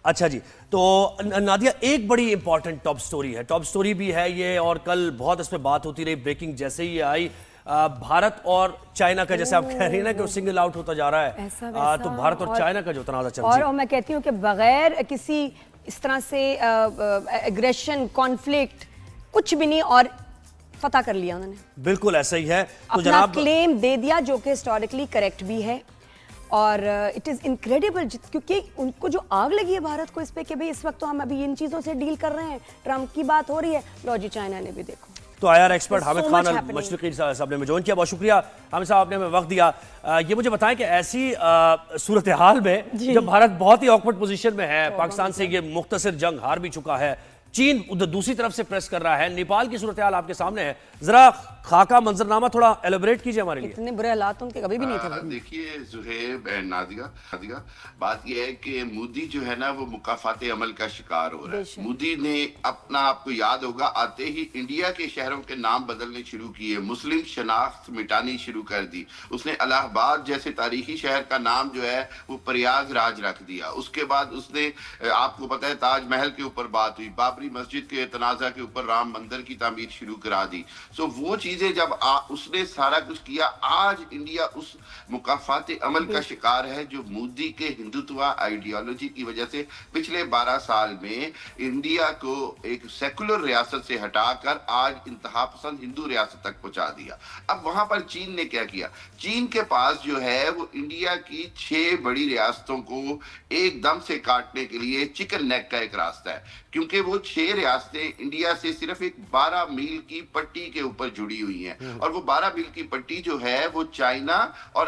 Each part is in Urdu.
اچھا جی، تو نادیہ ایک بڑی امپورٹنٹ ٹاپ سٹوری ہے، ٹاپ سٹوری بھی ہے یہ، اور کل بہت اس پہ بات ہوتی رہی، بریکنگ جیسے ہی آئی، بھارت اور چائنا کا، جیسے آپ کہہ رہی ہیں نا کہ وہ سنگل آؤٹ ہوتا جا رہا ہے، تو بھارت اور چائنا کا جو تنازع چل رہا ہے، اور میں کہتی ہوں کہ بغیر کسی اس طرح سے ایگریشن، کانفلکٹ، کچھ بھی نہیں، اور فتح کر لیا انہوں نے، بالکل ایسا ہی ہے. تو اپنا جناب کلیم دے دیا جو کہ ہسٹوریکلی کریکٹ بھی ہے. اور اٹ از انکریڈیبل، کیونکہ ان کو جو آگ لگی ہے بھارت کو اس پہ کہ بھئی اس وقت تو ہم ابھی ان چیزوں سے ڈیل کر رہے ہیں، ٹرمپ کی بات ہو رہی ہے، لو جی چائنا نے بھی دیکھو. تو I R expert Hamid Khan Al-Mashriqi صاحب نے ہمیں جوائن کیا، بہت شکریہ حامد صاحب، آپ نے ہمیں وقت دیا. یہ مجھے بتائیں کہ ایسی صورتحال میں جب بھارت بہت ہی آکورڈ پوزیشن میں ہے، پاکستان سے یہ مختصر جنگ ہار بھی چکا ہے، چین دوسری طرف سے پریس کر رہا ہے، نیپال کی صورتحال آپ کے سامنے ہے، ذرا خاکہ منظرنامہ تھوڑا ایلیبریٹ کیجئے ہمارے لیے. اتنے برے حالات ان کے کبھی بھی نہیں تھے. دیکھیے زہیب نادیہ، بات یہ ہے کہ مودی جو ہے نا وہ مکافات عمل کا شکار ہو رہا ہے. مودی نے اپنا، آپ کو یاد ہوگا، آتے ہی انڈیا کے شہروں کے نام بدلنے شروع کیے، مسلم شناخت مٹانی شروع کر دی. اس نے الہ آباد جیسے تاریخی شہر کا نام جو ہے وہ پریاگ راج رکھ دیا. اس کے بعد اس نے، آپ کو پتہ ہے، تاج محل کے اوپر بات ہوئی، بابری مسجد کے تنازع کے اوپر رام مندر کی تعمیر شروع کرا دی. سو وہ چیزیں جب اس نے سارا کچھ کیا، آج انڈیا اس مکافات عمل کا شکار ہے جو مودی کے ہندوتوا آئیڈیالوجی کی وجہ سے پچھلے 12 سال میں انڈیا کو ایک سیکولر ریاست سے ہٹا کر آج انتہا پسند ہندو ریاست تک پہنچا دیا. اب وہاں پر چین نے کیا کیا؟ چین کے پاس جو ہے وہ انڈیا کی 6 بڑی ریاستوں کو ایک دم سے کاٹنے کے لیے چکن نیک کا ایک راستہ ہے، کیونکہ وہ 6 ریاستیں انڈیا سے صرف ایک 12 میل کی پٹی کے اوپر جڑی ہوئی ہیں، اور وہ 12 میل کی پٹی جو ہے وہ چائنا اور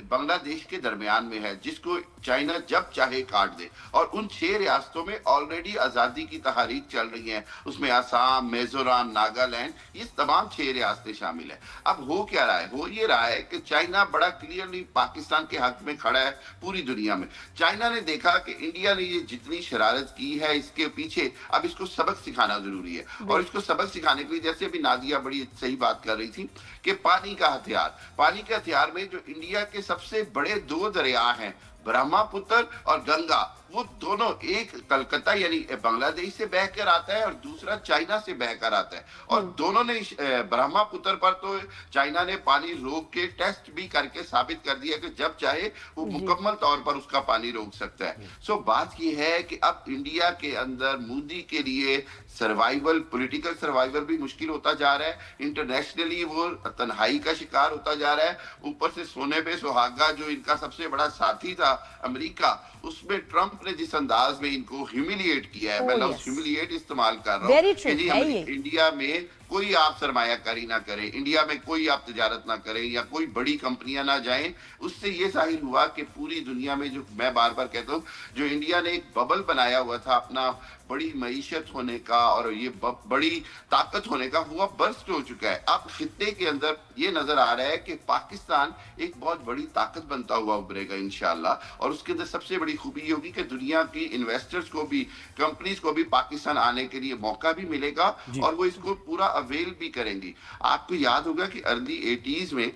بنگلہ دیش کے درمیان میں ہے، جس کو چائنا جب چاہے کاٹ دے. اور ان 6 ریاستوں میں آلریڈی آزادی کی تحریک چل رہی ہیں، اس میں آسام، میزورام، ناگالینڈ، یہ تمام 6 ریاستیں شامل ہیں. اب ہو کیا رہا ہے؟ ہو یہ رہا ہے کہ چائنا بڑا کلیئرلی پاکستان کے حق میں کھڑا ہے پوری دنیا میں. چائنا نے دیکھا کہ انڈیا نے یہ جتنی شرارت کی ہے اس کے پیچھے اب اس کو سبق سکھانا ضروری ہے، اور اس کو سبق سکھانے کے لیے، جیسے ابھی نادیہ بڑی صحیح بات کر رہی تھی کہ پانی کا ہتھیار، پانی کے ہتھیار میں جو انڈیا کے سب سے بڑے 2 دریا ہیں، برہما پتر اور گنگا، وہ دونوں، ایک کلکتہ یعنی بنگلہ دیش سے بہہ کر آتا ہے اور دوسرا چائنا سے بہہ کر آتا ہے. اور دونوں نے برہما پتر پر تو چائنا نے پانی روک کے ٹیسٹ بھی کر کے ثابت کر دیا کہ جب چاہے وہ مکمل طور پر اس کا پانی روک سکتا ہے. سو بات یہ ہے کہ اب انڈیا کے اندر مودی کے لیے سروائیول، پولیٹیکل سروائیول بھی مشکل ہوتا جا رہا ہے، انٹرنیشنلی وہ تنہائی کا شکار ہوتا جا رہا ہے. اوپر سے سونے پہ سہاگا جو ان کا سب سے بڑا ساتھی تھا امریکہ، اس میں ٹرمپ نے جس انداز میں ان کو ہیوملیٹ کیا ہے، میں لفظ ہیوملیٹ استعمال کر رہا ہوں کہ جی ہم انڈیا میں کوئی آپ سرمایہ کاری نہ کریں، انڈیا میں کوئی آپ تجارت نہ کریں، یا کوئی بڑی کمپنیاں نہ جائیں. اس سے یہ ظاہر ہوا کہ پوری دنیا میں، جو میں بار بار کہتا ہوں، جو انڈیا نے ایک ببل بنایا ہوا تھا اپنا بڑی معیشت ہونے کا اور یہ بڑی طاقت ہونے کا، وہ اب برسٹ ہو چکا ہے. اب خطے کے اندر یہ نظر آ رہا ہے کہ پاکستان ایک بہت بڑی طاقت بنتا ہوا ابھرے گا انشاءاللہ. اور اس کے اندر سب سے بڑی خوبی یہ ہوگی کہ دنیا کی انویسٹرز کو بھی، کمپنیز کو بھی پاکستان آنے کے لیے موقع بھی ملے گا، اور وہ اس کو پورا اویل بھی کریں گی. آپ کو یاد ہوگا کہ ارلی 80s میں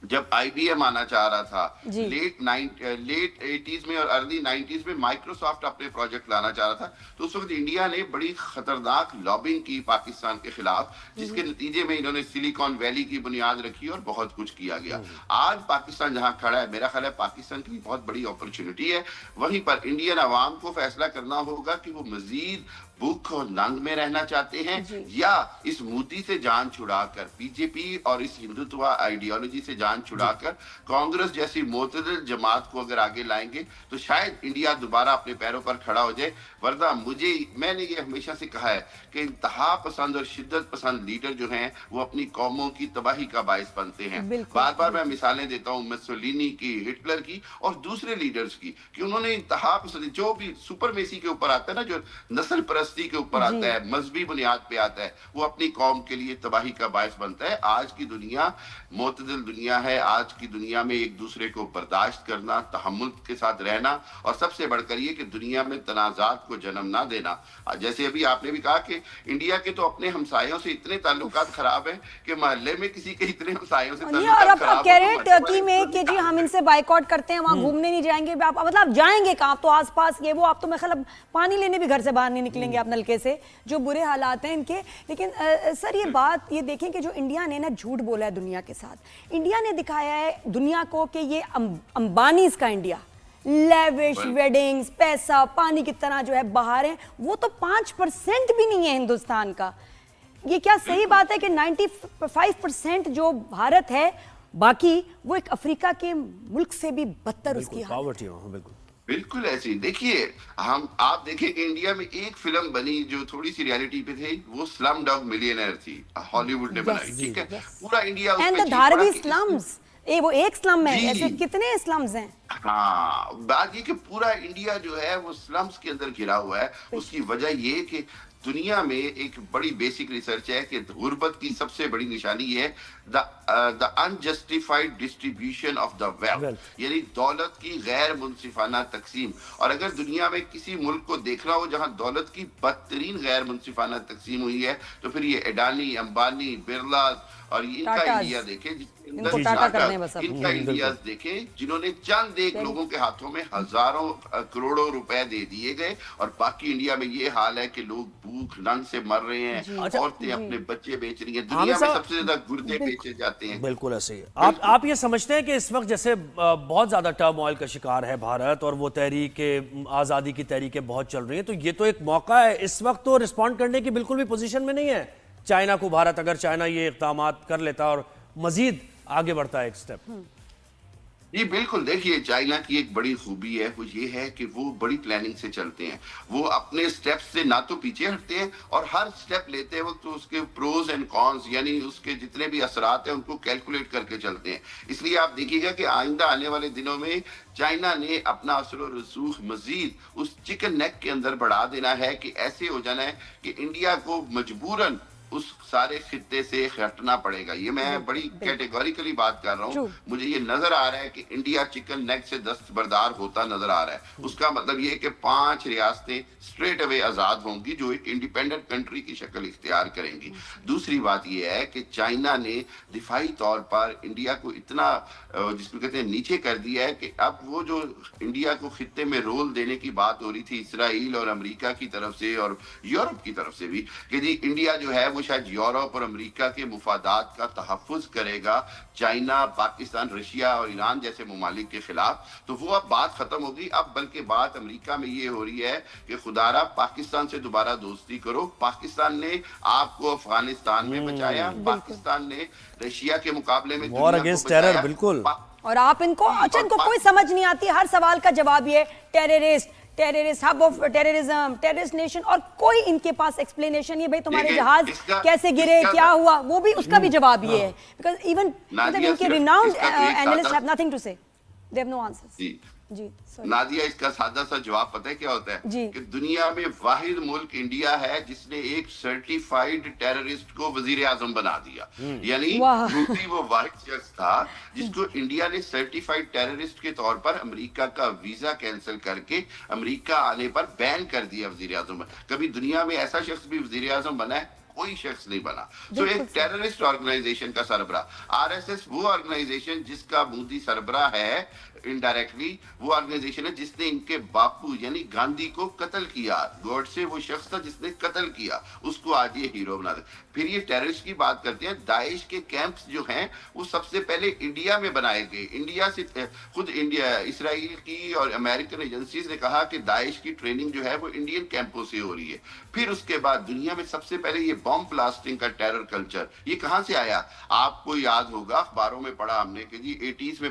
جب آئی بی ایم آنا چاہ رہا تھا، لیٹ 80s میں اور ارلی 90s میں مائکروسافٹ اپنے پروجیکٹ لانا چاہ رہا تھا، تو اس وقت انڈیا نے بڑی خطرناک لابنگ کی پاکستان کے خلاف، جس کے نتیجے میں انہوں نے سلیکن ویلی کی بنیاد رکھی اور بہت کچھ کیا گیا. آج پاکستان جہاں کھڑا ہے، میرا خیال ہے پاکستان کی بہت بڑی اپرچونٹی ہے. وہیں پر انڈین عوام کو فیصلہ کرنا ہوگا کہ وہ مزید بھوک اور ننگ میں رہنا چاہتے ہیں، یا اس مودی سے جان چھڑا کر، بی جے پی اور اس ہندوتوا آئیڈیالوجی سے جان چھڑا کر کانگریس جیسی معتدل جماعت کو اگر آگے لائیں گے تو شاید انڈیا دوبارہ اپنے پیروں پر کھڑا ہو جائے. ورنہ میں نے یہ ہمیشہ سے کہا ہے کہ انتہا پسند اور شدت پسند لیڈر جو ہیں وہ اپنی قوموں کی تباہی کا باعث بنتے ہیں. بار بار میں مثالیں دیتا ہوں مسولینی کی، ہٹلر کی اور دوسرے لیڈرز کی، کہ انہوں نے انتہا پسند، جو بھی سپر میسی کے اوپر آتا ہے نا، جو نسل پرست پرستی کے اوپر آتا ہے, مذہبی بنیاد پہ آتا ہے, وہ اپنی قوم کے لیے تباہی کا باعث بنتا ہے. آج کی دنیا معتدل دنیا ہے. آج کی دنیا میں ایک دوسرے کو برداشت کرنا, تحمل کے ساتھ رہنا, اور سب سے بڑھ کر یہ کہ دنیا میں تنازعات کو جنم نہ دینا. جیسے ابھی آپ نے بھی کہا کہ انڈیا کے تو اپنے ہمسایوں سے اتنے تعلقات خراب ہیں کہ محلے میں کسی کے اتنے ہمسایوں سے اور اب کہہ رہے ہیں ٹرکی میں کہ جی ہم ان سے بائیکاٹ کرتے ہیں, وہاں گھومنے نہیں جائیں گے. مطلب آپ جائیں گے کہاں؟ آپ تو آس پاس یہ وہ, آپ تو میں خیال پانی لینے بھی گھر سے باہر نہیں نکلیں گے آپ نلکے سے, جو برے حالات ہیں ان کے. لیکن سر یہ بات یہ دیکھیں کہ جو انڈیا نے نا جھوٹ بولا ہے دنیا کے ساتھ, انڈیا نے دکھایا ہے دنیا کو کہ یہ امبانیز کا انڈیا, لیوش ویڈنگز, پیسہ پانی کی طرح جو ہے باہر ہیں, وہ تو 5% بھی نہیں ہے ہندوستان کا. یہ کیا صحیح بات ہے کہ 95% جو بھارت ہے باقی وہ ایک افریقہ کے ملک سے بھی بدتر اس کی پاورٹی ہو؟ بالکل بالکل ایسی. دیکھیے آپ دیکھیں کہ انڈیا میں ایک فلم بنی جو تھوڑی سی ریالٹی پہ تھی, وہ سلم ڈاگ ملینئر تھی, ہالی ووڈ نے بنائی, ٹھیک ہے, پورا انڈیا اس پہ دھاروی سلمز, وہ ایک سلم ہے, ایسے کتنے سلمز ہیں. ہاں, بات یہ کہ پورا انڈیا جو ہے وہ سلمز کے اندر گھرا ہوا ہے. اس کی وجہ یہ کہ دنیا میں ایک بڑی بیسک ریسرچ ہے کہ غربت کی سب سے بڑی نشانی یہ ہے the unjustified distribution of the wealth, یعنی دولت کی غیر منصفانہ تقسیم. اور اگر دنیا میں کسی ملک کو دیکھنا ہو جہاں دولت کی بدترین غیر منصفانہ تقسیم ہوئی ہے تو پھر یہ اڈانی, امبانی, برلا اور ان کا انڈیا دیکھیں, ان کا انڈیا دیکھیں جنہوں نے چند ایک لوگوں کے ہاتھوں میں ہزاروں کروڑوں روپے دے دیے گئے, اور باقی انڈیا میں یہ حال ہے کہ لوگ بھوک ننگ سے مر رہے ہیں, عورتیں اپنے بچے بیچ رہی ہیں. دنیا میں سب سے زیادہ گردے بیچے جاتے ہیں. بالکل ایسے ہی. آپ یہ سمجھتے ہیں کہ اس وقت جیسے بہت زیادہ ٹرم آئل کا شکار ہے بھارت, اور وہ تحریک آزادی کی تحریکیں بہت چل رہی ہیں, تو یہ تو ایک موقع ہے اس وقت تو رسپونڈ کرنے کی بالکل بھی پوزیشن میں نہیں ہے چائنا کو بھارت, اگر چائنا یہ اقدامات کر لیتا اور مزید آگے بڑھتا ہے ایک سٹیپ. جی بالکل. دیکھیے چائنا کی ایک بڑی خوبی ہے, وہ یہ ہے کہ وہ بڑی پلاننگ سے چلتے ہیں. وہ اپنے سٹیپس سے نہ تو پیچھے ہٹتے ہیں, اور ہر سٹیپ لیتے وقت اس کے پروز اینڈ کونز, یعنی اس کے جتنے بھی اثرات ہیں ان کو کیلکولیٹ کر کے چلتے ہیں. اس لیے آپ دیکھیے گا کہ آئندہ آنے والے دنوں میں چائنا نے اپنا اثر و رسوخ مزید اس چکن نیک کے اندر بڑھا دینا ہے, کہ ایسے ہو جانا ہے کہ انڈیا کو مجبوراً اس سارے خطے سے ہٹنا پڑے گا. یہ میں بڑی کیٹیگوریکلی بات کر رہا ہوں. مجھے یہ نظر آ رہا ہے کہ انڈیا چکن نیک سے دستبردار ہوتا نظر آ رہا ہے. اس کا مطلب یہ کہ 5 ریاستیں اسٹریٹ اوے آزاد ہوں گی جو ایک انڈیپینڈنٹ کنٹری کی شکل اختیار کریں گی. دوسری بات یہ ہے کہ چائنا نے دفاعی طور پر انڈیا کو اتنا جس کو کہتے ہیں نیچے کر دیا ہے کہ اب وہ جو انڈیا کو خطے میں رول دینے کی بات ہو رہی تھی اسرائیل اور امریکہ کی طرف سے اور یورپ کی طرف سے بھی, کہ جی انڈیا جو ہے شاید یورپ اور امریکہ کے مفادات کا تحفظ کرے گا چائنا, پاکستان, رشیا اور ایران جیسے ممالک کے خلاف, تو وہ اب بات ختم ہوگی. اب بلکہ بات امریکہ میں یہ ہو رہی ہے کہ خدا را پاکستان سے دوبارہ دوستی کرو. پاکستان نے آپ کو افغانستان میں بچایا, پاکستان نے رشیا کے مقابلے میں وار اگینسٹ ٹیرر. بالکل. اور آپ ان کو کوئی سمجھ نہیں آتی, ہر سوال کا جواب یہ terrorist, hub of terrorism, terrorist nation, اور کوئی ان کے پاس ایکسپلینیشن یہ بھائی تمہارے جہاز کیسے گرے, کیا ہوا, وہ بھی اس کا بھی جواب یہ ہے. بیکاز ایون ان کے renowned analyst have nothing to say, they have no answers. جی نادیہ, اس کا سادہ سا جواب پتہ ہے کیا ہوتا ہے کہ دنیا میں واحد ملک انڈیا ہے جس نے ایک سرٹیفائیڈ ٹیررسٹ کو وزیر اعظم بنا دیا. یعنی مودی وہ واحد شخص تھا جس کو انڈیا نے سرٹیفائیڈ ٹیررسٹ کے طور پر امریکہ کا ویزا کینسل کر کے امریکہ آنے پر بین کر دیا وزیر اعظم. کبھی دنیا میں ایسا شخص بھی وزیر اعظم بنا ہے؟ کوئی شخص نہیں بنا. تو ایک ٹیررسٹ آرگنائزیشن کا سربراہ, آر ایس ایس وہ آرگنائزیشن جس کا مودی سربراہ ہے انڈائریکٹلی, وہ آرگنائزیشن ہے جس نے ان کے باپو یعنی گاندھی کو قتل کیا. گوڈسے وہ شخص تھا جس نے قتل کیا, اس کو آج یہ ہیرو بنا دے. پھر یہ ٹیررسٹ کی بات کرتے ہیں. داعش کے کیمپس جو ہیں وہ سب سے پہلے انڈیا میں بنائے گئے. انڈیا سے خود انڈیا, اسرائیل کی اور امریکن ایجنسیز نے کہا کہ داعش کی ٹریننگ جو ہے وہ انڈین کیمپوں سے ہو رہی ہے. پھر اس کے بعد دنیا میں سب سے پہلے یہ بم بلاسٹنگ کا ٹیرر کلچر, یہ کہاں سے آیا؟ آپ کو یاد ہوگا اخباروں میں پڑھا ہم نے کہ جی 80s میں